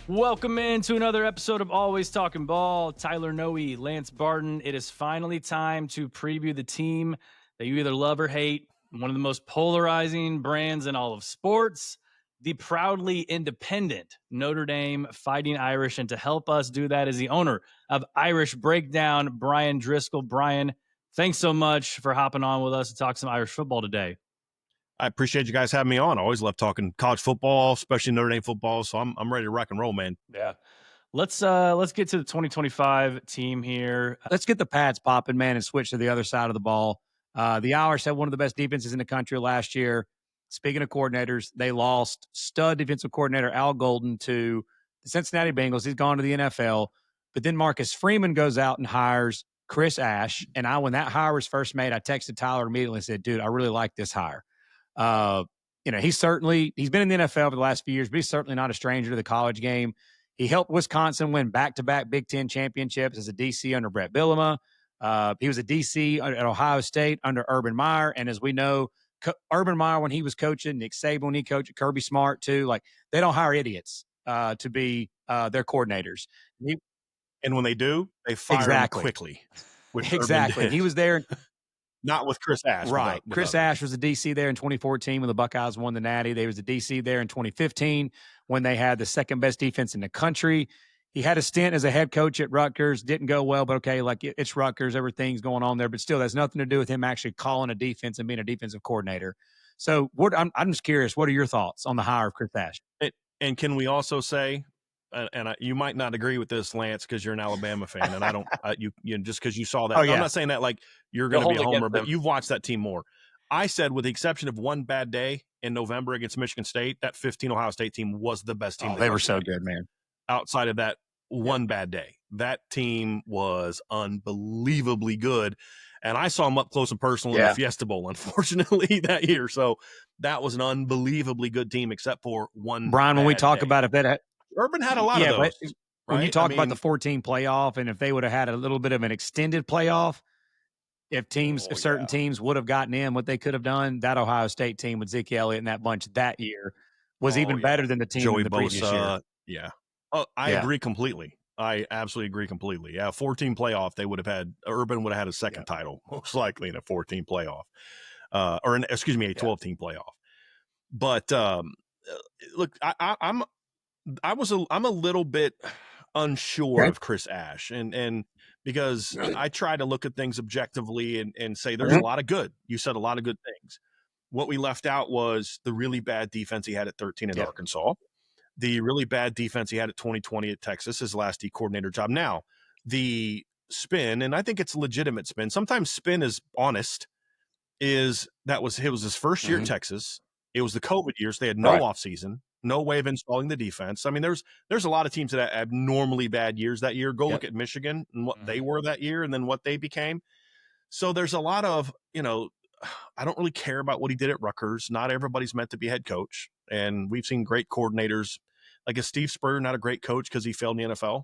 Welcome into another episode of Always Talking Ball. Tyler Noe, Lance Barton. It is finally time to preview the team that you either love or hate. One of the most polarizing brands in all of sports, the proudly independent Notre Dame Fighting Irish. And to help us do that is the owner of Irish Breakdown, Bryan Driskell. Bryan, thanks so much for hopping on with us to talk some Irish football today. I appreciate you guys having me on. I always love talking college football, especially Notre Dame football. So I'm ready to rock and roll, man. Yeah. Let's get to the 2025 team here. Let's get the pads popping, man, and switch to the other side of the ball. The Irish had one of the best defenses in the country last year. Speaking of coordinators, they lost stud defensive coordinator Al Golden to the Cincinnati Bengals. He's gone to the NFL. But then Marcus Freeman goes out and hires Chris Ash. And when that hire was first made, I texted Tyler immediately and said, dude, I really like this hire. He's been in the NFL for the last few years, but he's certainly not a stranger to the college game. He helped Wisconsin win back-to-back Big Ten championships as a DC under Brett Bielema. He was a DC at Ohio State under Urban Meyer. And as we know, Urban Meyer, when he was coaching, Nick Saban, when he coached, Kirby Smart, too, like they don't hire idiots to be their coordinators. And when they do, they fire them quickly. Exactly. He was there. Not with Chris Ash. Right. Chris Ash was the DC there in 2014 when the Buckeyes won the Natty. They was the DC there in 2015 when they had the second best defense in the country. He had a stint as a head coach at Rutgers. Didn't go well, but okay, like it's Rutgers. Everything's going on there. But still, that's nothing to do with him actually calling a defense and being a defensive coordinator. So I'm just curious, what are your thoughts on the hire of Chris Ash? And can we also say, you might not agree with this, Lance, because you're an Alabama fan, and I don't. You just because you saw that. Oh, yeah. I'm not saying that like you're going to be a homer, but you've watched that team more. I said, with the exception of one bad day in November against Michigan State, that 15 Ohio State team was the best team. They were so good, man. Outside of that one bad day, that team was unbelievably good. And I saw them up close and personal in the Fiesta Bowl, unfortunately, that year. So that was an unbelievably good team, except for one. Brian, when we talk about if that. Urban had a lot of those. But when right? you talk about the 14 playoff, and if they would have had a little bit of an extended playoff, if certain teams would have gotten in, what they could have done, that Ohio State team with Zeke Elliott and that bunch that year was even better than the team Joey in the previous year. Yeah. Oh, I agree completely. I absolutely agree completely. Yeah, 14 playoff, Urban would have had a second title, most likely in a 14 playoff. A 12-team playoff. But look, I'm a little bit unsure of Chris Ash, and because I try to look at things objectively and say there's a lot of good. You said a lot of good things. What we left out was the really bad defense he had at 13 at Arkansas, the really bad defense he had at 2020 at Texas, his last D coordinator job. Now, the spin, and I think it's a legitimate spin. Sometimes spin is honest. It was his first year at Texas. It was the COVID year, so they had no offseason. No way of installing the defense. I mean, there's a lot of teams that have abnormally bad years that year. Go look at Michigan and what they were that year and then what they became. So there's a lot of, I don't really care about what he did at Rutgers. Not everybody's meant to be head coach. And we've seen great coordinators. Like, is Steve Spurrier not a great coach because he failed in the NFL?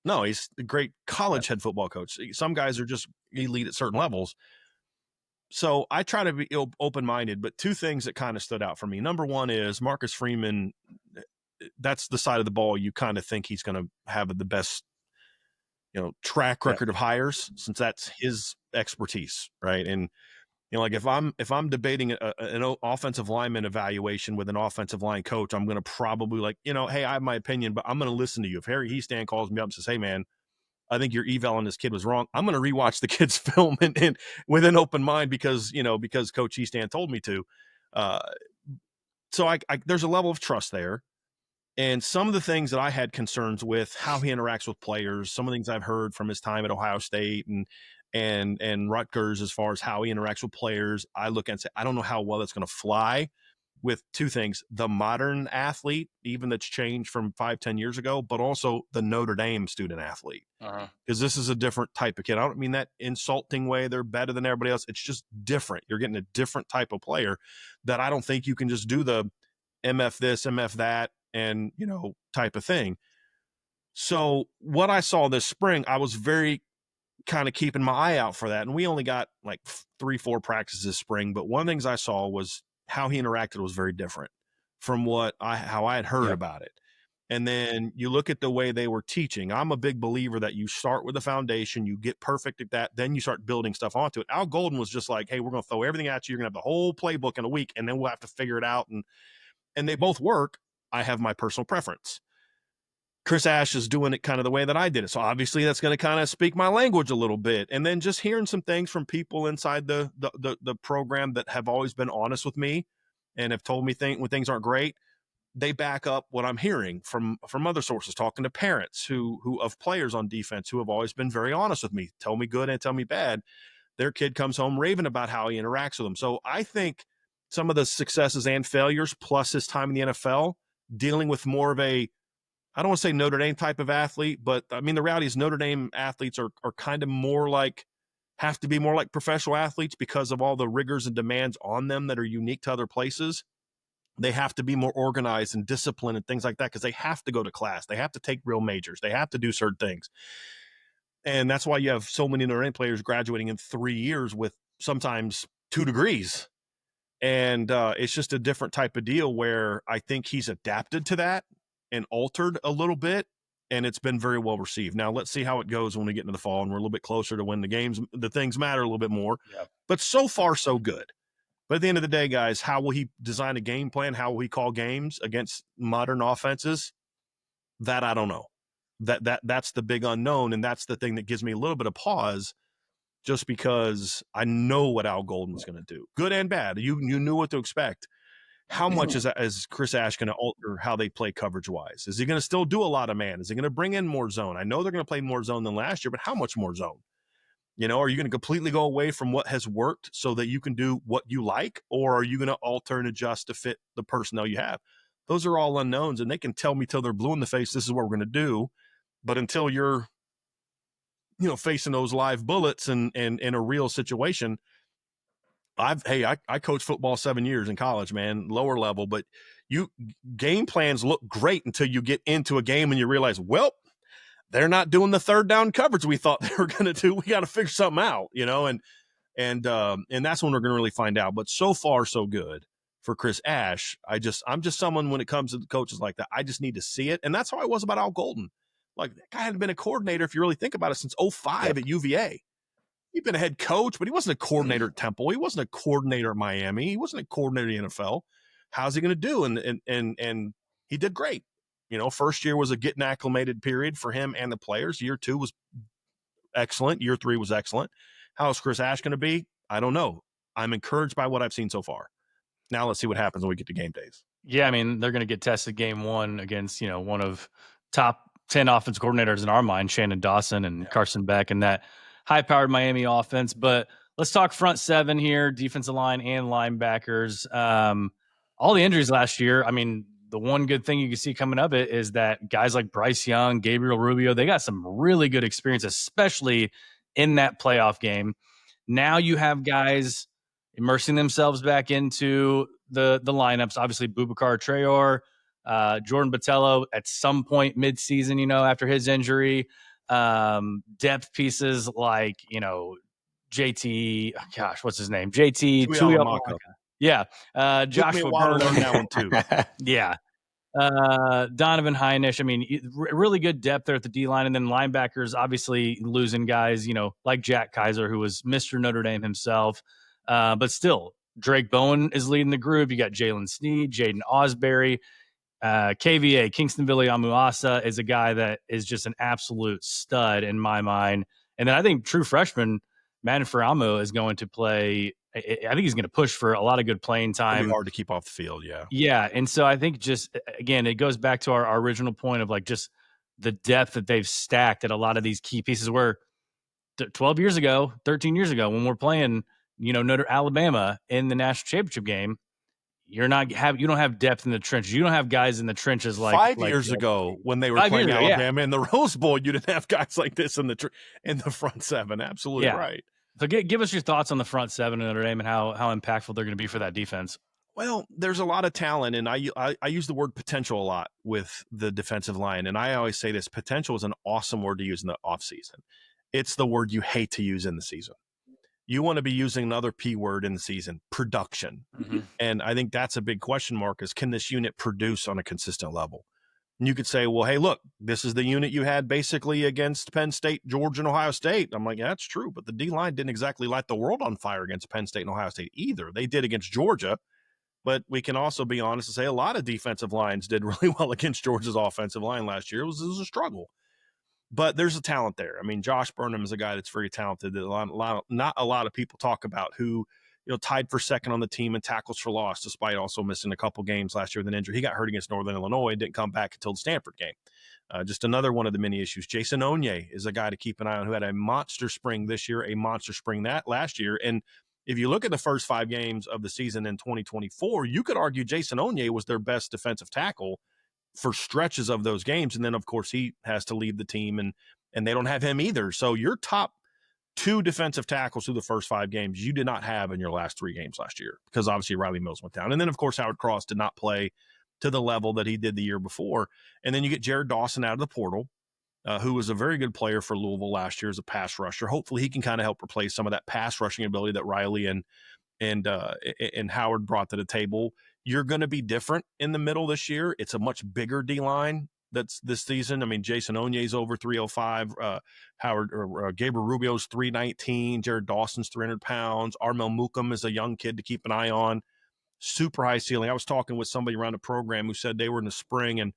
No, he's a great college head football coach. Some guys are just elite at certain levels. So I try to be open-minded, but two things that kind of stood out for me. Number one is Marcus Freeman. That's the side of the ball you kind of think he's going to have the best, track record of hires, since that's his expertise, right? And like if I'm debating an offensive lineman evaluation with an offensive line coach, I'm going to probably hey, I have my opinion, but I'm going to listen to you. If Harry Heastan calls me up and says, hey man, I think your eval on this kid was wrong, I'm going to rewatch the kid's film and with an open mind because Coach Heastan told me to. So I there's a level of trust there. And some of the things that I had concerns with, how he interacts with players, some of the things I've heard from his time at Ohio State and Rutgers, as far as how he interacts with players, I look and say, I don't know how well that's going to fly with two things: the modern athlete, even that's changed from 5-10 years ago, but also the Notre Dame student athlete. Because this is a different type of kid. I don't mean that insulting way. They're better than everybody else. It's just different. You're getting a different type of player that I don't think you can just do the MF this, MF that, and, type of thing. So what I saw this spring, I was very kind of keeping my eye out for that. And we only got like 3-4 practices this spring. But one of the things I saw was how he interacted was very different from how I had heard about it. And then you look at the way they were teaching. I'm a big believer that you start with a foundation, you get perfect at that, then you start building stuff onto it. Al Golden was just like, hey, we're going to throw everything at you. You're going to have the whole playbook in a week, and then we'll have to figure it out. And they both work. I have my personal preference. Chris Ash is doing it kind of the way that I did it. So obviously that's going to kind of speak my language a little bit. And then just hearing some things from people inside the program that have always been honest with me and have told me when things aren't great, they back up what I'm hearing from other sources, talking to parents who of players on defense who have always been very honest with me, tell me good and tell me bad. Their kid comes home raving about how he interacts with them. So I think some of the successes and failures, plus his time in the NFL, dealing with more of a, I don't want to say Notre Dame type of athlete, but I mean, the reality is Notre Dame athletes are kind of more like, have to be more like professional athletes because of all the rigors and demands on them that are unique to other places. They have to be more organized and disciplined and things like that because they have to go to class. They have to take real majors. They have to do certain things. And that's why you have so many Notre Dame players graduating in 3 years with sometimes 2 degrees. And it's just a different type of deal where I think he's adapted to that and altered a little bit, and it's been very well received. Now, let's see how it goes when we get into the fall and we're a little bit closer to when the things matter a little bit more. Yeah. But so far, so good. But at the end of the day, guys, how will he design a game plan? How will he call games against modern offenses? That I don't know. That's the big unknown, and that's the thing that gives me a little bit of pause, just because I know what Al Golden's going to do, good and bad. You knew what to expect. How much is Chris Ash going to alter how they play coverage-wise? Is he going to still do a lot of man? Is he going to bring in more zone? I know they're going to play more zone than last year, but how much more zone? Are you going to completely go away from what has worked so that you can do what you like, or are you going to alter and adjust to fit the personnel you have? Those are all unknowns, and they can tell me till they're blue in the face, this is what we're going to do. But until you're, facing those live bullets and in a real situation, I coached football 7 years in college, man, lower level, but game plans look great until you get into a game and you realize, well, they're not doing the third down coverage we thought they were going to do. We got to figure something out, and that's when we're going to really find out. But so far, so good for Chris Ash. I'm just someone, when it comes to the coaches like that, I just need to see it. And that's how I was about Al Golden. Like, that guy hadn't been a coordinator, if you really think about it, since 2005 at UVA. He'd been a head coach, but he wasn't a coordinator at Temple. He wasn't a coordinator at Miami. He wasn't a coordinator in the NFL. How's he going to do? And he did great. First year was a getting acclimated period for him and the players. Year 2 was excellent. Year 3 was excellent. How's Chris Ash going to be? I don't know. I'm encouraged by what I've seen so far. Now let's see what happens when we get to game days. Yeah, I mean, they're going to get tested game 1 against, one of top 10 offense coordinators in our mind, Shannon Dawson and Carson Beck, and that high-powered Miami offense. But let's talk front 7 here, defensive line and linebackers. All the injuries last year, I mean, the one good thing you can see coming of it is that guys like Bryce Young, Gabriel Rubio, they got some really good experience, especially in that playoff game. Now you have guys immersing themselves back into the lineups. Obviously, Boubacar Traore, Jordan Botello at some point mid-season, after his injury. Depth pieces like, JT, what's his name? JT Tuihalamaka. Yeah. Joshua Burnham. Learn that one too. Yeah. Donovan Heinisch. I mean, really good depth there at the D-line. And then linebackers, obviously losing guys, like Jack Kaiser, who was Mr. Notre Dame himself. But still, Drake Bowen is leading the group. You got Jalen Sneed, Jaden Osbury. KVA, Kingston Viliamu-asa, is a guy that is just an absolute stud in my mind. And then I think true freshman Manon Faramu is going to play. I think he's going to push for a lot of good playing time. It'll be hard to keep off the field, yeah. Yeah, and so I think just, again, it goes back to our original point of like just the depth that they've stacked at a lot of these key pieces where 12 years ago, 13 years ago, when we're playing, Alabama in the national championship game, you don't have depth in the trenches. You don't have guys in the trenches like 5 years ago when they were playing Alabama in the Rose Bowl. You didn't have guys like this in the front 7. Absolutely right. So give us your thoughts on the front 7 in Notre Dame and how impactful they're going to be for that defense. Well, there's a lot of talent, and I use the word potential a lot with the defensive line, and I always say this: potential is an awesome word to use in the offseason. It's the word you hate to use in the season. You want to be using another P word in the season, production. Mm-hmm. And I think that's a big question mark is, can this unit produce on a consistent level? And you could say, well, hey, look, this is the unit you had basically against Penn State, Georgia, and Ohio State. I'm like, yeah, that's true. But the D-line didn't exactly light the world on fire against Penn State and Ohio State either. They did against Georgia. But we can also be honest and say a lot of defensive lines did really well against Georgia's offensive line last year. It was a struggle. But there's a talent there. I mean, Josh Burnham is a guy that's very talented that not a lot of people talk about, who, tied for second on the team in tackles for loss, despite also missing a couple games last year with an injury. He got hurt against Northern Illinois and didn't come back until the Stanford game. Just another one of the many issues. Jason Onye is a guy to keep an eye on, who had a monster spring this year, a monster spring that last year. And if you look at the first 5 games of the season in 2024, you could argue Jason Onye was their best defensive tackle for stretches of those games. And then, of course, he has to leave the team, and they don't have him either. So your top 2 defensive tackles through the first 5 games you did not have in your last 3 games last year, because obviously Riley Mills went down. And then, of course, Howard Cross did not play to the level that he did the year before. And then you get Jared Dawson out of the portal, who was a very good player for Louisville last year as a pass rusher. Hopefully he can kind of help replace some of that pass rushing ability that Riley and Howard brought to the table. You're going to be different in the middle this year. It's a much bigger D-line that's this season. I mean, Jason Onye's over 305, Gabriel Rubio's 319, Jared Dawson's 300 pounds. Armel Mukum is a young kid to keep an eye on. Super high ceiling. I was talking with somebody around the program who said they were in the spring, and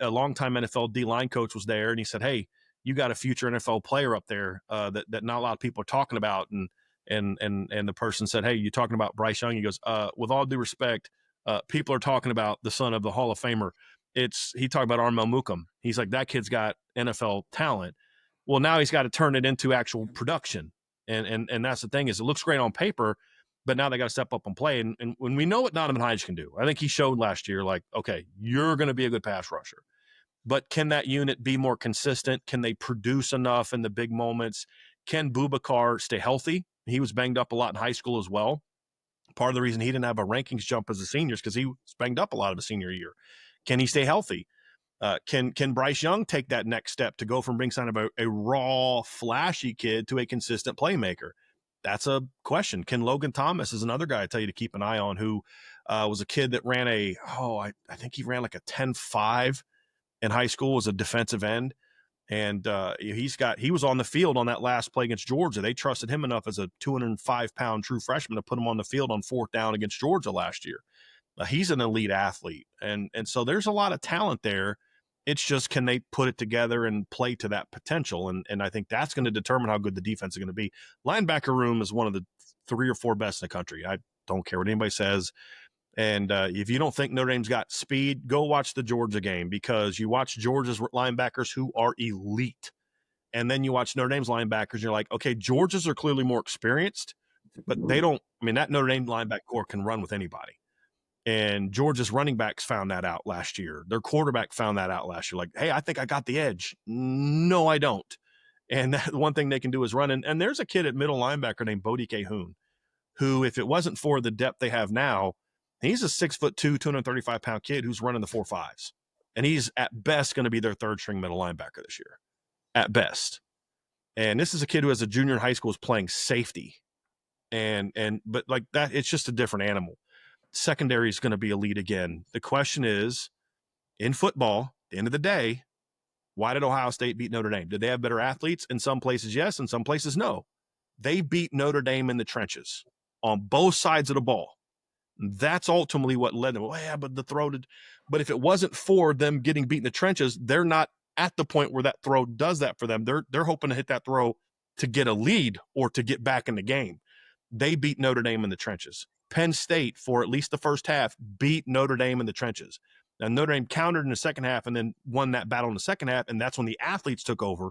a longtime NFL D-line coach was there, and he said, hey, you got a future NFL player up there that not a lot of people are talking about. And the person said, hey, you talking about Bryce Young? He goes, with all due respect, people are talking about the son of the Hall of Famer. He talked about Armel Mukum. He's like, that kid's got NFL talent. Well, now he's got to turn it into actual production. And that's the thing, is it looks great on paper, but now they got to step up and play. And when we know what Donovan Hyde can do, I think he showed last year, like, okay, you're going to be a good pass rusher. But can that unit be more consistent? Can they produce enough in the big moments? Can Boubacar stay healthy? He was banged up a lot in high school as well. Part of the reason he didn't have a rankings jump as a senior is because he was banged up a lot of his senior year. Can he stay healthy? Can Bryce Young take that next step to go from being kind of a raw, flashy kid to a consistent playmaker? That's a question. Can Logan Thomas is another guy I tell you to keep an eye on, who was a kid that ran I think he ran like a 10.5 in high school as a defensive end. And he was on the field on that last play against Georgia. They trusted him enough as a 205-pound true freshman to put him on the field on 4th down against Georgia last year. He's an elite athlete. And so there's a lot of talent there. It's just, can they put it together and play to that potential? And I think that's going to determine how good the defense is going to be. Linebacker room is one of the 3 or 4 best in the country. I don't care what anybody says. And if you don't think Notre Dame's got speed, go watch the Georgia game, because you watch Georgia's linebackers who are elite. And then you watch Notre Dame's linebackers, and you're like, okay, Georgia's are clearly more experienced, but they don't. I mean, that Notre Dame linebacker core can run with anybody. And Georgia's running backs found that out last year. Their quarterback found that out last year. Like, hey, I think I got the edge. No, I don't. And the one thing they can do is run. And there's a kid at middle linebacker named Bodie Cahoon, who, if it wasn't for the depth they have now, he's a 6'2", 235-pound kid who's running the 4.5s. And he's at best going to be their 3rd string middle linebacker this year, at best. And this is a kid who, as a junior in high school, is playing safety. But like that, it's just a different animal. Secondary is going to be elite again. The question is, in football, at the end of the day, why did Ohio State beat Notre Dame? Did they have better athletes? In some places, yes. In some places, no. They beat Notre Dame in the trenches on both sides of the ball. That's ultimately what led them. Well, yeah, but the throw did. But if it wasn't for them getting beat in the trenches, they're not at the point where that throw does that for them. They're hoping to hit that throw to get a lead or to get back in the game. They beat Notre Dame in the trenches. Penn State, for at least the first half, beat Notre Dame in the trenches. Now, Notre Dame countered in the second half and then won that battle in the second half, and that's when the athletes took over.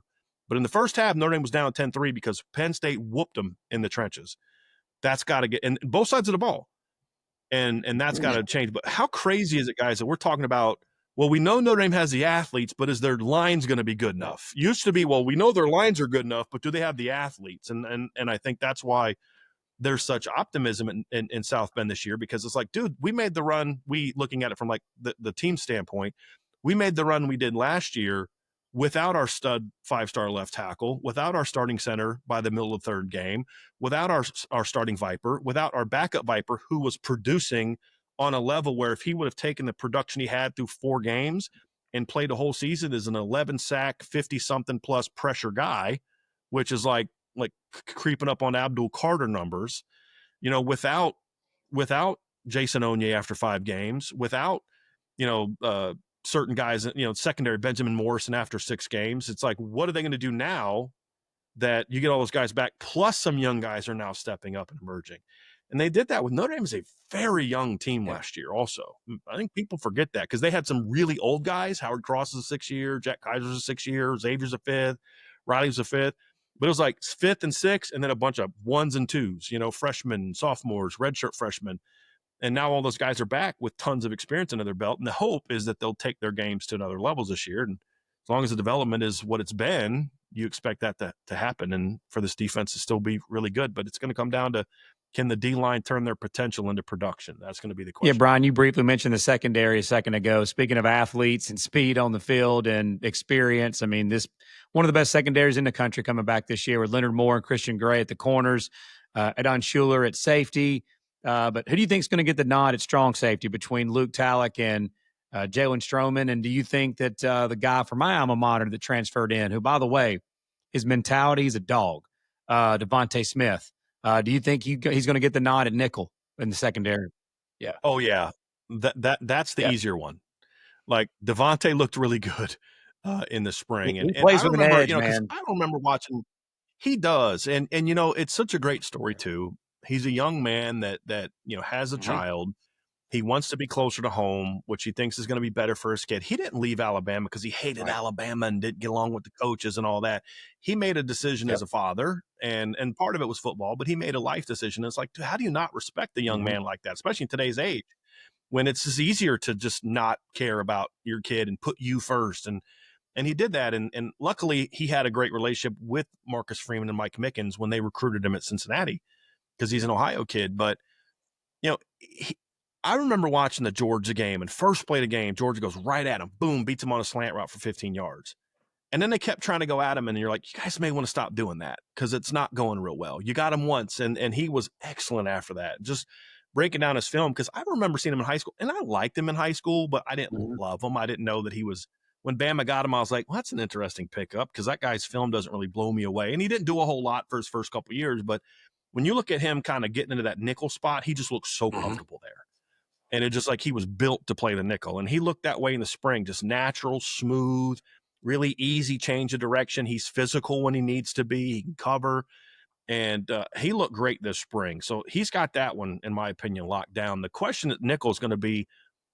But in the first half, Notre Dame was down 10-3 because Penn State whooped them in the trenches. That's got to get – and both sides of the ball. And that's got to change. But how crazy is it, guys, that we're talking about, well, we know Notre Dame has the athletes, but is their lines going to be good enough? Used to be, well, we know their lines are good enough, but do they have the athletes? And I think that's why there's such optimism in South Bend this year, because it's like, dude, we made the run. Looking at it from like the team standpoint, we made the run we did last year without our stud 5-star left tackle, without our starting center by the middle of the 3rd game, without our starting Viper, without our backup Viper, who was producing on a level where if he would have taken the production he had through 4 games, and played a whole season as an 11 sack, 50 something plus pressure guy, which is like creeping up on Abdul Carter numbers, without Jason Onye after 5 games, without, certain guys, secondary Benjamin Morrison after 6 games. It's like, what are they going to do now that you get all those guys back? Plus some young guys are now stepping up and emerging. And they did that with Notre Dame as a very young team last year also. I think people forget that because they had some really old guys. Howard Cross is a 6th year, Jack Kaiser's a 6th year, Xavier's a 5th, Riley's a 5th. But it was like 5th and 6th, and then a bunch of 1s and 2s, freshmen, sophomores, redshirt freshmen. And now all those guys are back with tons of experience under their belt. And the hope is that they'll take their games to another levels this year. And as long as the development is what it's been, you expect that to happen. And for this defense to still be really good. But it's going to come down to, can the D-line turn their potential into production? That's going to be the question. Yeah, Bryan, you briefly mentioned the secondary a second ago. Speaking of athletes and speed on the field and experience, I mean, this one of the best secondaries in the country coming back this year with Leonard Moore and Christian Gray at the corners, Adon Schuler at safety. But who do you think is going to get the nod at strong safety between Luke Talek and Jalen Stroman? And do you think that the guy from my alma mater that transferred in, who, by the way, his mentality is a dog, Devontae Smith, do you think he's going to get the nod at nickel in the secondary? Yeah. Oh, yeah. That's the easier one. Like, Devontae looked really good in the spring. He plays with an edge, man. I don't remember watching. He does. And it's such a great story, too. He's a young man that has a child. He wants to be closer to home, which he thinks is going to be better for his kid. He didn't leave Alabama because he hated Alabama and didn't get along with the coaches and all that. He made a decision as a father, and part of it was football, but he made a life decision. It's like, how do you not respect a young man like that, especially in today's age, when it's just easier to just not care about your kid and put you first? And he did that. And luckily, he had a great relationship with Marcus Freeman and Mike Mickens when they recruited him at Cincinnati, because he's an Ohio kid. But, I remember watching the Georgia game, and first play of the game, Georgia goes right at him. Boom, beats him on a slant route for 15 yards. And then they kept trying to go at him, and you're like, you guys may want to stop doing that because it's not going real well. You got him once, and he was excellent after that. Just breaking down his film, because I remember seeing him in high school, and I liked him in high school, but I didn't love him. I didn't know that he was – when Bama got him, I was like, well, that's an interesting pickup because that guy's film doesn't really blow me away. And he didn't do a whole lot for his first couple of years, but when you look at him kind of getting into that nickel spot, he just looks so comfortable there. And it's just like he was built to play the nickel. And he looked that way in the spring, just natural, smooth, really easy change of direction. He's physical when he needs to be. He can cover. And he looked great this spring. So he's got that one, in my opinion, locked down. The question at nickel is going to be,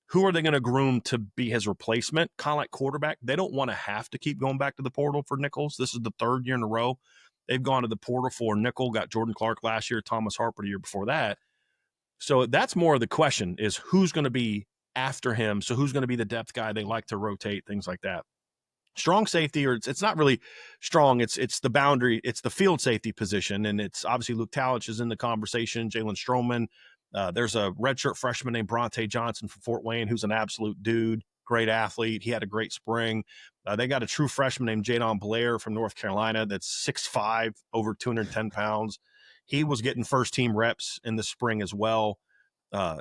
who are they going to groom to be his replacement? Kind of like quarterback. They don't want to have to keep going back to the portal for nickels. This is the 3rd year in a row they've gone to the portal for nickel. Got Jordan Clark last year, Thomas Harper the year before that. So that's more of the question, is who's going to be after him. So who's going to be the depth guy they like to rotate, things like that. Strong safety, or it's not really strong. It's the boundary. It's the field safety position. And it's obviously Luke Talich is in the conversation, Jalen Stroman. There's a redshirt freshman named Bronte Johnson from Fort Wayne, who's an absolute dude, great athlete. He had a great spring. They got a true freshman named Jadon Blair from North Carolina that's 6'5", over 210 pounds. He was getting first-team reps in the spring as well.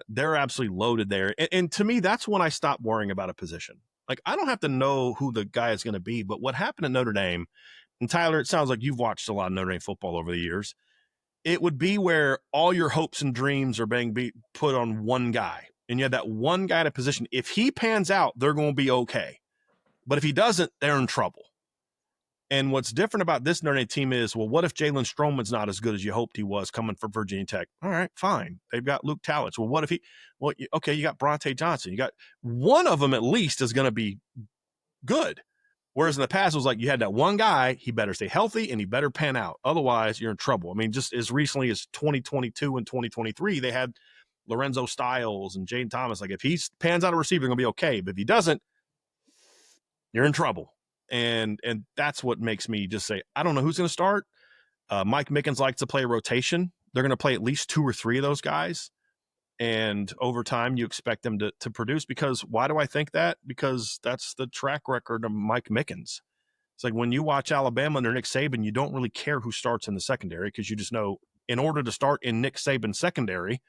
They're absolutely loaded there. And to me, that's when I stopped worrying about a position. Like, I don't have to know who the guy is going to be, but what happened at Notre Dame, and Tyler, it sounds like you've watched a lot of Notre Dame football over the years, it would be where all your hopes and dreams are being put on one guy. And you have that one guy at a position. If he pans out, they're going to be okay. But if he doesn't, they're in trouble. And what's different about this Notre Dame team is, well, what if Jalen Stroman's not as good as you hoped he was coming from Virginia Tech? All right, fine. They've got Luke Talich. Well, what if you got Bronte Johnson. You got one of them at least is going to be good. Whereas in the past, it was like you had that one guy, he better stay healthy and he better pan out. Otherwise, you're in trouble. I mean, just as recently as 2022 and 2023, they had Lorenzo Styles and Jaden Thomas. Like, if he pans out a receiver, they're going to be okay. But if he doesn't, you're in trouble. And that's what makes me just say, I don't know who's going to start. Mike Mickens likes to play a rotation. They're going to play at least 2 or 3 of those guys. And over time, you expect them to produce. Because why do I think that? Because that's the track record of Mike Mickens. It's like when you watch Alabama under Nick Saban, you don't really care who starts in the secondary because you just know in order to start in Nick Saban's secondary,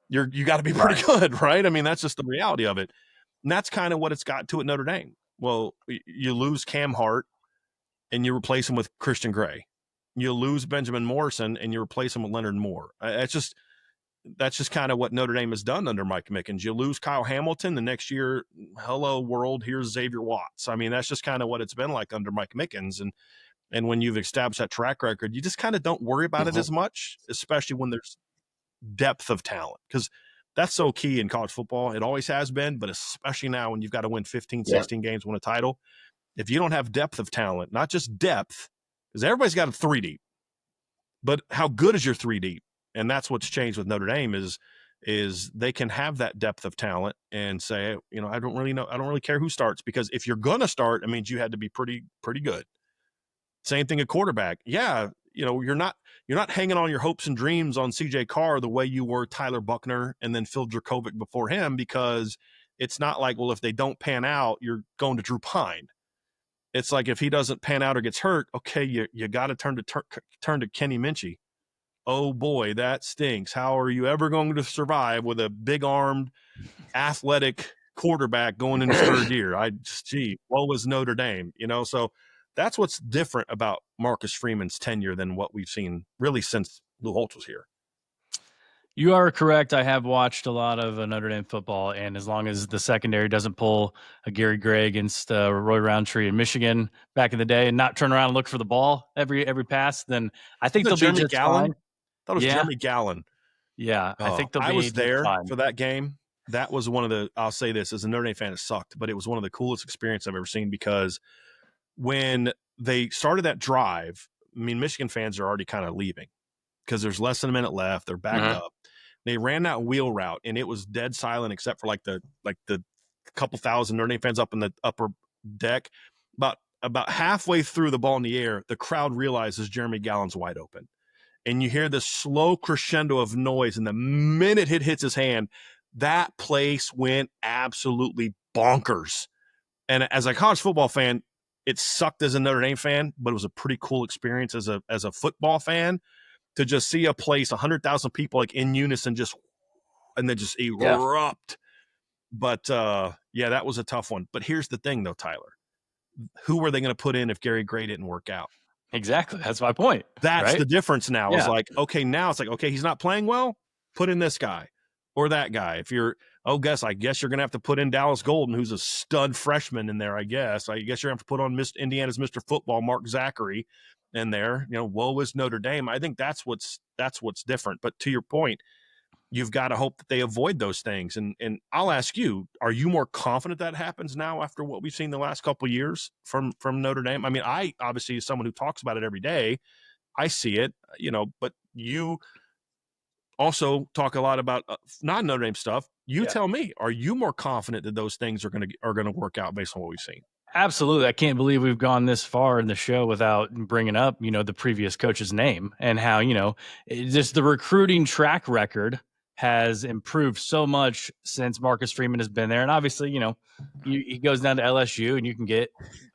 you got to be pretty good, right? I mean, that's just the reality of it. And that's kind of what it's got to at Notre Dame. Well, you lose Cam Hart and you replace him with Christian Gray. You lose Benjamin Morrison and you replace him with Leonard Moore. That's just kind of what Notre Dame has done under Mike Mickens. You lose Kyle Hamilton the next year. Hello world. Here's Xavier Watts. I mean, that's just kind of what it's been like under Mike Mickens. And when you've established that track record, you just kind of don't worry about it as much, especially when there's depth of talent, because that's so key in college football. It always has been, but especially now when you've got to win 15, 16 games, win a title. If you don't have depth of talent, not just depth, because everybody's got a 3 deep, but how good is your 3 deep? And that's what's changed with Notre Dame is they can have that depth of talent and say, I don't really care who starts, because if you're going to start, it means you had to be pretty good. Same thing at quarterback. Yeah, you're not hanging on your hopes and dreams on CJ Carr the way you were Tyler Buckner and then Phil Dracovic before him, because it's not like, well, if they don't pan out, you're going to Drew Pine. It's like, if he doesn't pan out or gets hurt, okay, you got to turn to Kenny Minchie. Oh boy, that stinks. How are you ever going to survive with a big-armed, athletic quarterback going into third year? What was Notre Dame? So that's what's different about Marcus Freeman's tenure than what we've seen really since Lou Holtz was here. You are correct. I have watched a lot of Notre Dame football, and as long as the secondary doesn't pull a Gary Gray against Roy Roundtree in Michigan back in the day and not turn around and look for the ball every pass, then I think they'll be just fine. I thought it was Jeremy Gallon. Yeah, I think they'll be I was there fine for that game. That was one of the, I'll say this, as a Notre Dame fan, it sucked, but it was one of the coolest experiences I've ever seen, because when they started that drive, I mean, Michigan fans are already kind of leaving because there's less than a minute left. They're backed up. They ran that wheel route, and it was dead silent except for like the couple thousand Notre Dame fans up in the upper deck. About halfway through the ball in the air, the crowd realizes Jeremy Gallon's wide open. And you hear this slow crescendo of noise, and the minute it hits his hand, that place went absolutely bonkers. And as a college football fan, it sucked as a Notre Dame fan, but it was a pretty cool experience as a football fan to just see a place, 100,000 people like in unison, and then just erupt. But that was a tough one. But here's the thing, though, Tyler. Who were they going to put in if Gary Gray didn't work out? Exactly. That's my point. That's right? The difference now. Is like, okay, now it's like, okay, he's not playing well, put in this guy or that guy. If you're, I guess you're going to have to put in Dallas Golden, who's a stud freshman in there, I guess. I guess you're going to have to put on Indiana's Mr. Football, Mark Zachary, in there. Woe is Notre Dame. I think that's what's different. But to your point, you've got to hope that they avoid those things. And I'll ask you, are you more confident that happens now after what we've seen the last couple of years from Notre Dame? I mean, I obviously, as someone who talks about it every day, I see it, but you also talk a lot about non-Notre Dame stuff. You tell me, are you more confident that those things are going to work out based on what we've seen? Absolutely. I can't believe we've gone this far in the show without bringing up, the previous coach's name and how, just the recruiting track record has improved so much since Marcus Freeman has been there. And obviously, he goes down to LSU and you can get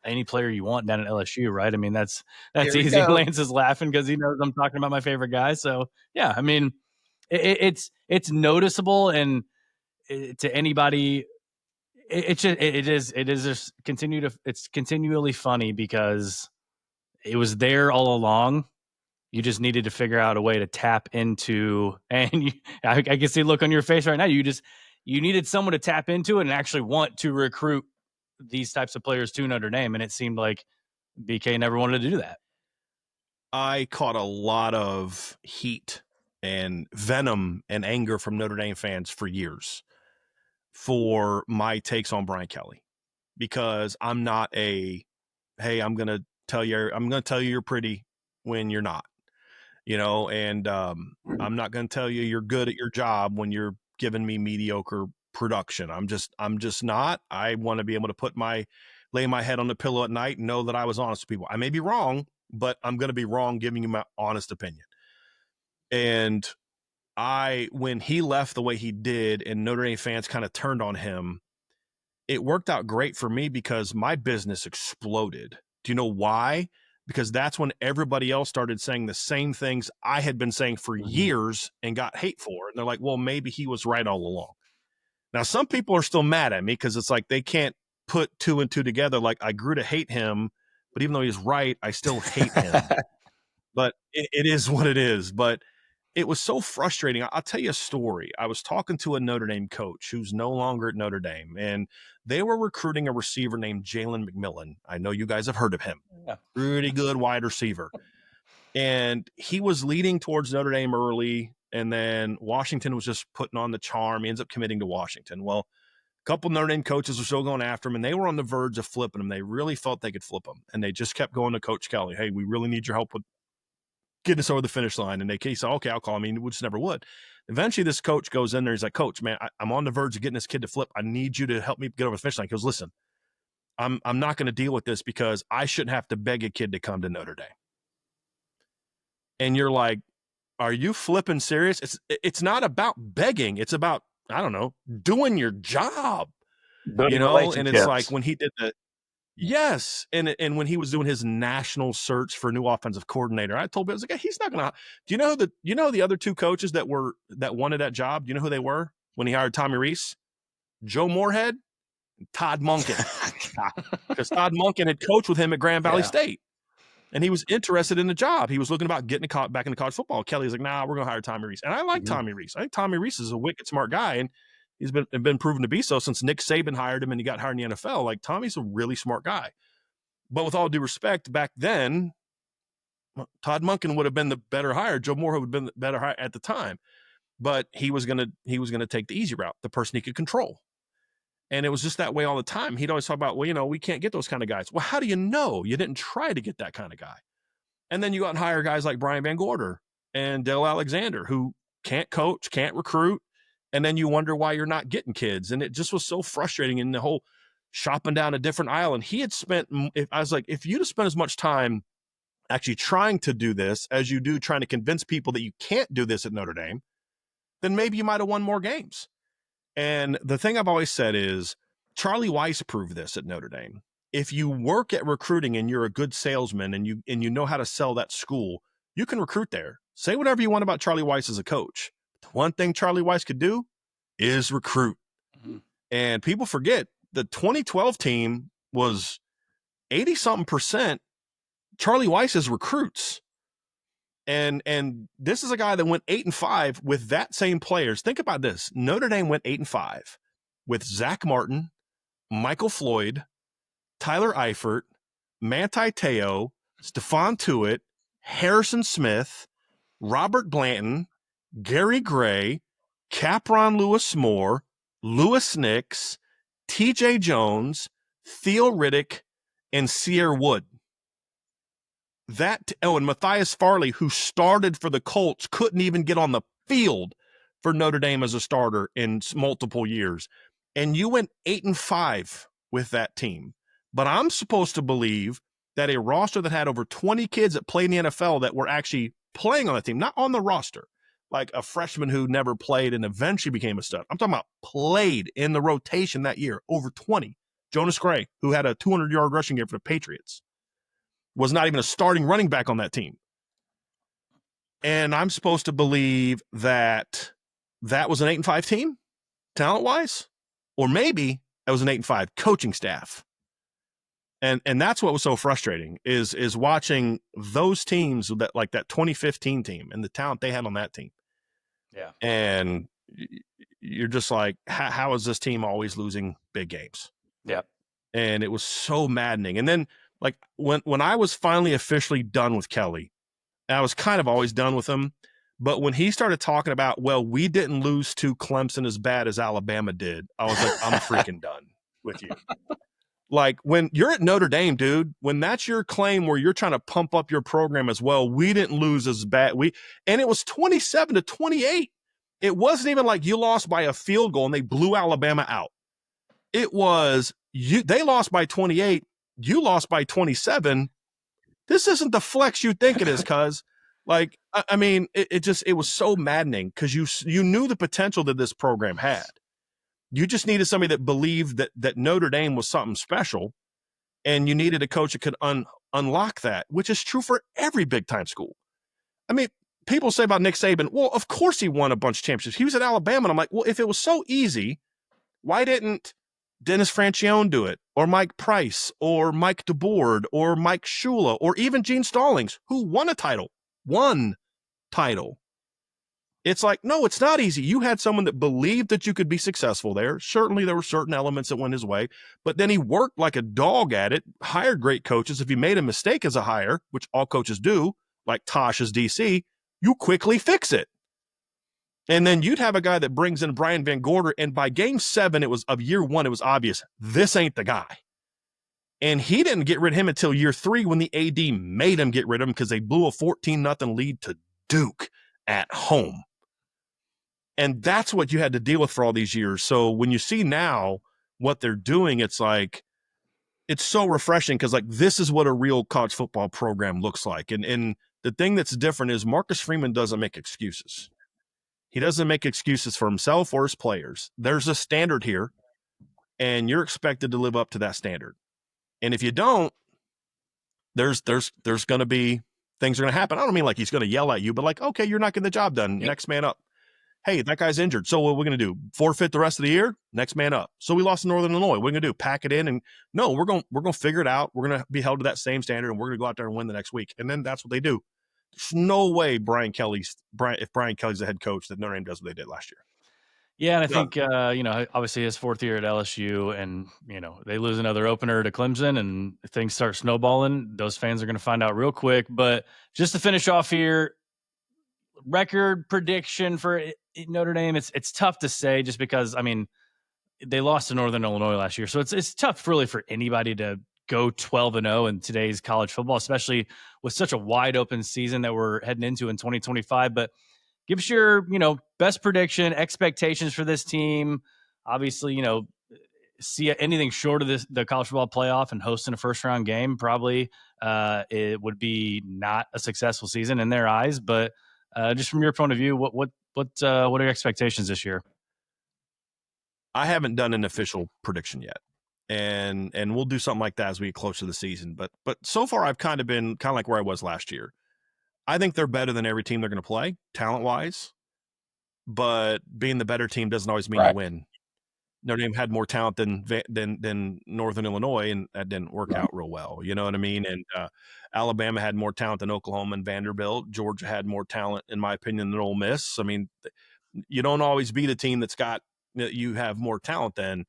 any player you want down at LSU, right? I mean, that's easy. Lance is laughing because he knows I'm talking about my favorite guy. So yeah, I mean, it's noticeable, and to anybody, it's continually funny because it was there all along. You just needed to figure out a way to tap into, and I can see the look on your face right now. You needed someone to tap into and actually want to recruit these types of players to Notre Dame. And it seemed like BK never wanted to do that. I caught a lot of heat and venom and anger from Notre Dame fans for years for my takes on Brian Kelly, because I'm not hey, I'm going to tell you you're pretty when you're not, and I'm not going to tell you you're good at your job when you're giving me mediocre production. I'm just not. I want to be able to lay my head on the pillow at night and know that I was honest with people. I may be wrong, but I'm going to be wrong giving you my honest opinion. And when he left the way he did and Notre Dame fans kind of turned on him, it worked out great for me because my business exploded. Do you know why? Because that's when everybody else started saying the same things I had been saying for years and got hate for. And they're like, well, maybe he was right all along. Now, some people are still mad at me because it's like they can't put 2 and 2 together. Like, I grew to hate him, but even though he's right, I still hate him. But it is what it is. But it was so frustrating. I'll tell you a story. I was talking to a Notre Dame coach who's no longer at Notre Dame, and they were recruiting a receiver named Jalen McMillan. I know you guys have heard of him. Yeah. Pretty good wide receiver. And he was leading towards Notre Dame early, and then Washington was just putting on the charm. He ends up committing to Washington. Well, a couple Notre Dame coaches were still going after him, and they were on the verge of flipping him. They really felt they could flip him, and they just kept going to Coach Kelly. Hey, we really need your help with getting us over the finish line. And he said, okay, I'll call him. I mean, we just never would. Eventually, this coach goes in there. He's like, Coach, man, I'm on the verge of getting this kid to flip. I need you to help me get over the finish line. He goes, listen, I'm not going to deal with this because I shouldn't have to beg a kid to come to Notre Dame. And you're like, are you flipping serious? It's not about begging. It's about, I don't know, doing your job. Building And it's like when he did the yes, and when he was doing his national search for new offensive coordinator, I told him, I was like, he's not gonna. Do you know the other 2 coaches that wanted that job? Do you know who they were when he hired Tommy Rees? Joe Moorhead and Todd Monken. Because Todd Monken had coached with him at Grand Valley State. And he was interested in the job. He was looking about getting back into college football. Kelly's like, nah, we're going to hire Tommy Rees. And I like Tommy Rees. I think Tommy Rees is a wicked smart guy. And he's been proven to be so since Nick Saban hired him and he got hired in the NFL. Like, Tommy's a really smart guy. But with all due respect, back then, Todd Monken would have been the better hire. Joe Moore would have been the better hire at the time. But he was gonna take the easy route, the person he could control. And it was just that way all the time. He'd always talk about, well, we can't get those kind of guys. Well, how do you know? You didn't try to get that kind of guy. And then you go out and hire guys like Brian Van Gorder and Dale Alexander, who can't coach, can't recruit. And then you wonder why you're not getting kids. And it just was so frustrating in the whole shopping down a different aisle. And he had spent, I was like, if you'd have spent as much time actually trying to do this as you do trying to convince people that you can't do this at Notre Dame, then maybe you might have won more games. And the thing I've always said is Charlie Weiss proved this at Notre Dame. If you work at recruiting and you're a good salesman and you know how to sell that school, you can recruit there. Say whatever you want about Charlie Weiss as a coach. The one thing Charlie Weiss could do is recruit. Mm-hmm. And people forget the 2012 team was 80-something% Charlie Weiss's recruits. And this is a guy that went 8-5 with that same players. Think about this. Notre Dame went 8-5 with Zach Martin, Michael Floyd, Tyler Eifert, Manti Te'o, Stephon Tuitt, Harrison Smith, Robert Blanton, Gary Gray, Capron Lewis-Moore, Lewis Nix, TJ Jones, Theo Riddick, and Sierra Wood. And Matthias Farley, who started for the Colts, couldn't even get on the field for Notre Dame as a starter in multiple years. And you went 8-5 with that team. But I'm supposed to believe that a roster that had over 20 kids that played in the NFL that were actually playing on the team, not on the roster, like a freshman who never played and eventually became a stud. I'm talking about played in the rotation that year, over 20. Jonas Gray, who had a 200-yard rushing game for the Patriots, was not even a starting running back on that team. And I'm supposed to believe that that was an 8-5 team, talent-wise? Or maybe that was an 8-5 coaching staff. And that's what was so frustrating is watching those teams that like that 2015 team and the talent they had on that team. Yeah. And you're just like, how is this team always losing big games? Yeah. And it was so maddening. And then like when I was finally officially done with Kelly, I was kind of always done with him. But when he started talking about, well, we didn't lose to Clemson as bad as Alabama did, I was like, I'm freaking done with you. Like when you're at Notre Dame, dude, when that's your claim where you're trying to pump up your program as well, we didn't lose as bad. And it was 27-28. It wasn't even like you lost by a field goal and they blew Alabama out. It was they lost by 28. You lost by 27. This isn't the flex you think it is, cuz. Like, I mean, it was so maddening because you knew the potential that this program had. You just needed somebody that believed that Notre Dame was something special, and you needed a coach that could unlock that, which is true for every big-time school. I mean, people say about Nick Saban, well, of course he won a bunch of championships. He was at Alabama, and I'm like, well, if it was so easy, why didn't Dennis Francione do it, or Mike Price, or Mike DeBoard, or Mike Shula, or even Gene Stallings, who won a title. One title. It's like, no, it's not easy. You had someone that believed that you could be successful there. Certainly there were certain elements that went his way, but then he worked like a dog at it, hired great coaches. If he made a mistake as a hire, which all coaches do, like Tosh as DC, you quickly fix it. And then you'd have a guy that brings in Brian Van Gorder, and by game 7 of year 1, it was obvious, this ain't the guy. And he didn't get rid of him until year 3 when the AD made him get rid of him because they blew a 14-0 lead to Duke at home. And that's what you had to deal with for all these years. So when you see now what they're doing, it's like, it's so refreshing because like this is what a real college football program looks like. And the thing that's different is Marcus Freeman doesn't make excuses. He doesn't make excuses for himself or his players. There's a standard here, and you're expected to live up to that standard. And if you don't, there's going to be things are going to happen. I don't mean like he's going to yell at you, but like, okay, you're not getting the job done. Yep. Next man up. Hey, that guy's injured. So what we're going to do? Forfeit the rest of the year? Next man up. So we lost to Northern Illinois. What are we going to do? Pack it in? And no, we're going to figure it out. We're going to be held to that same standard, and we're going to go out there and win the next week. And then that's what they do. There's no way if Brian Kelly's the head coach, that Notre Dame does what they did last year. Yeah, and I think, obviously his 4th year at LSU, and, they lose another opener to Clemson and things start snowballing. Those fans are going to find out real quick. But just to finish off here, record prediction for Notre Dame, it's tough to say just because, they lost to Northern Illinois last year. So it's tough really for anybody to go 12-0 in today's college football, especially with such a wide open season that we're heading into in 2025. But give us your, best prediction, expectations for this team. Obviously, see anything short of the college football playoff and hosting a first-round game, probably it would be not a successful season in their eyes. But just from your point of view, what are your expectations this year? I haven't done an official prediction yet, and we'll do something like that as we get closer to the season. But so far, I've kind of been like where I was last year. I think they're better than every team they're going to play, talent-wise. But being the better team doesn't always mean you win. Notre Dame had more talent than Northern Illinois, and that didn't work out real well. You know what I mean? And Alabama had more talent than Oklahoma and Vanderbilt. Georgia had more talent, in my opinion, than Ole Miss. I mean, you don't always beat a team that's got you have more talent than.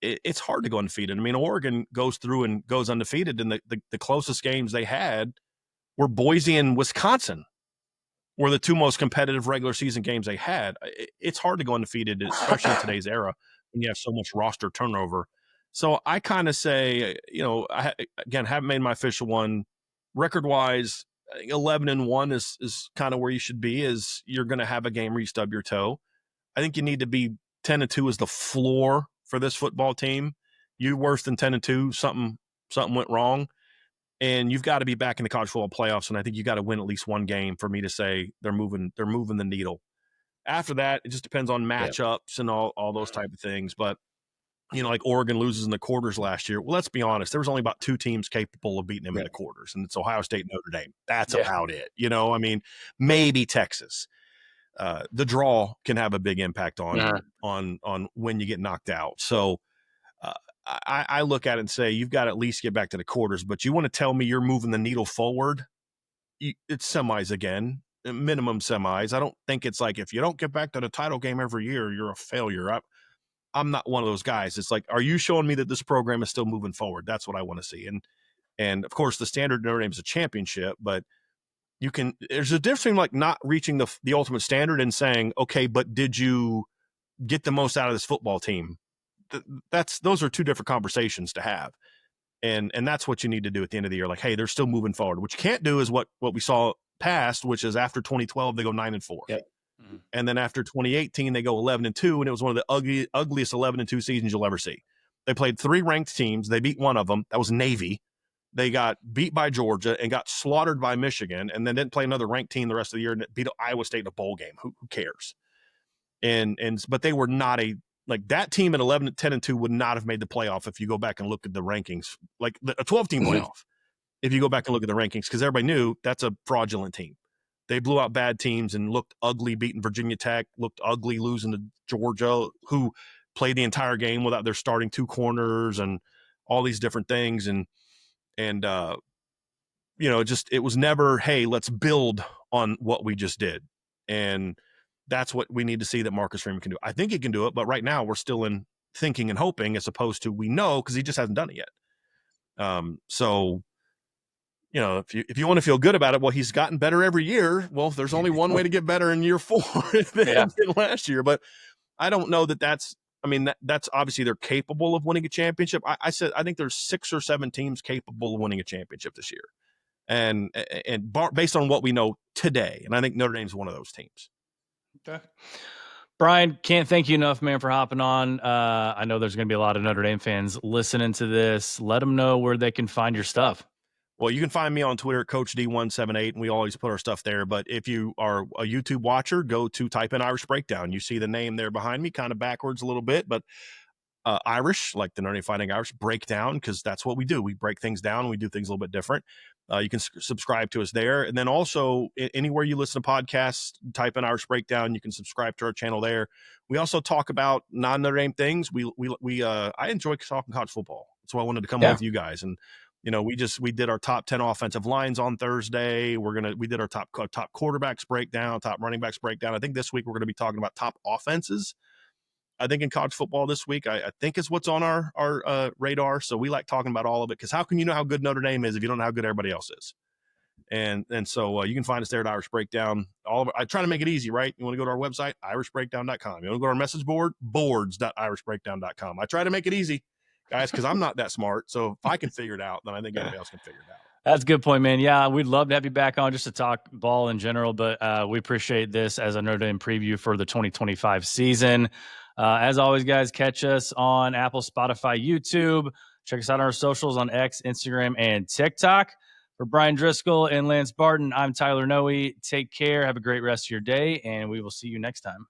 It's hard to go undefeated. I mean, Oregon goes through and goes undefeated, and the closest games they had were Boise and Wisconsin. Were the 2 most competitive regular season games they had. It's hard to go undefeated, especially in today's era when you have so much roster turnover. So I kind of say, I haven't made my official one. Record-wise, 11-1 is kind of where you should be. Is you're going to have a game where you stub your toe. I think you need to be 10-2 is the floor for this football team. You worse than 10-2, something went wrong. And you've got to be back in the college football playoffs, and I think you got to win at least one game for me to say they're moving the needle. After that, it just depends on matchups and all those type of things. But like Oregon loses in the quarters last year. Well, let's be honest, there was only about 2 teams capable of beating them in the quarters, and it's Ohio State and Notre Dame. That's about it. Maybe Texas. The draw can have a big impact on when you get knocked out. So. I look at it and say, you've got to at least get back to the quarters, but you want to tell me you're moving the needle forward? It's semis again, minimum semis. I don't think it's like if you don't get back to the title game every year, you're a failure. I'm not one of those guys. It's like, are you showing me that this program is still moving forward? That's what I want to see. And of course, the standard Notre Dame is a championship, but there's a difference between like not reaching the ultimate standard and saying, okay, but did you get the most out of this football team? Those are 2 different conversations to have. And that's what you need to do at the end of the year. Like, hey, they're still moving forward. What you can't do is what we saw past, which is after 2012, they go 9-4. Yep. Mm-hmm. And then after 2018, they go 11-2. And it was one of the ugliest 11-2 seasons you'll ever see. They played 3 ranked teams. They beat one of them. That was Navy. They got beat by Georgia and got slaughtered by Michigan, and then didn't play another ranked team the rest of the year and beat Iowa State in a bowl game. Who cares? But they were not like that team at 10-2 would not have made the playoff if you go back and look at the rankings, like a 12-team playoff. If you go back and look at the rankings, because everybody knew that's a fraudulent team. They blew out bad teams and looked ugly, beating Virginia Tech, looked ugly, losing to Georgia, who play the entire game without their starting 2 corners and all these different things. And it was never, hey, let's build on what we just did. And that's what we need to see that Marcus Freeman can do. I think he can do it, but right now we're still in thinking and hoping, as opposed to we know, because he just hasn't done it yet. So, if you want to feel good about it, well, he's gotten better every year. Well, there's only one way to get better in year 4 than last year. But I don't know that's obviously they're capable of winning a championship. I said I think there's 6 or 7 teams capable of winning a championship this year. And based on what we know today, and I think Notre Dame's one of those teams. Okay. Bryan, can't thank you enough, man, for hopping on. I know there's going to be a lot of Notre Dame fans listening to this. Let them know where they can find your stuff. Well, you can find me on Twitter at CoachD178, and we always put our stuff there. But if you are a YouTube watcher, go to type in Irish Breakdown. You see the name there behind me, kind of backwards a little bit, but Irish, like the Notre Dame Fighting Irish, breakdown, because that's what we do. We break things down. We do things a little bit different. You can subscribe to us there. And then also anywhere you listen to podcasts, type in Irish Breakdown. You can subscribe to our channel there. We also talk about non-Notre Dame things. I enjoy talking college football. That's why I wanted to come on with you guys. And, we did our top 10 offensive lines on Thursday. We did our top quarterbacks breakdown, top running backs breakdown. I think this week we're going to be talking about top offenses. I think in college football this week, I think is what's on our radar. So we like talking about all of it, because how can you know how good Notre Dame is if you don't know how good everybody else is? And so you can find us there at Irish Breakdown. I try to make it easy, right? You want to go to our website, irishbreakdown.com. You want to go to our message board, boards.irishbreakdown.com. I try to make it easy, guys, because I'm not that smart. So if I can figure it out, then I think everybody else can figure it out. That's a good point, man. Yeah, we'd love to have you back on just to talk ball in general, but we appreciate this as a Notre Dame preview for the 2025 season. As always, guys, catch us on Apple, Spotify, YouTube. Check us out on our socials on X, Instagram, and TikTok. For Bryan Driskell and Lance Barton, I'm Tyler Noe. Take care. Have a great rest of your day, and we will see you next time.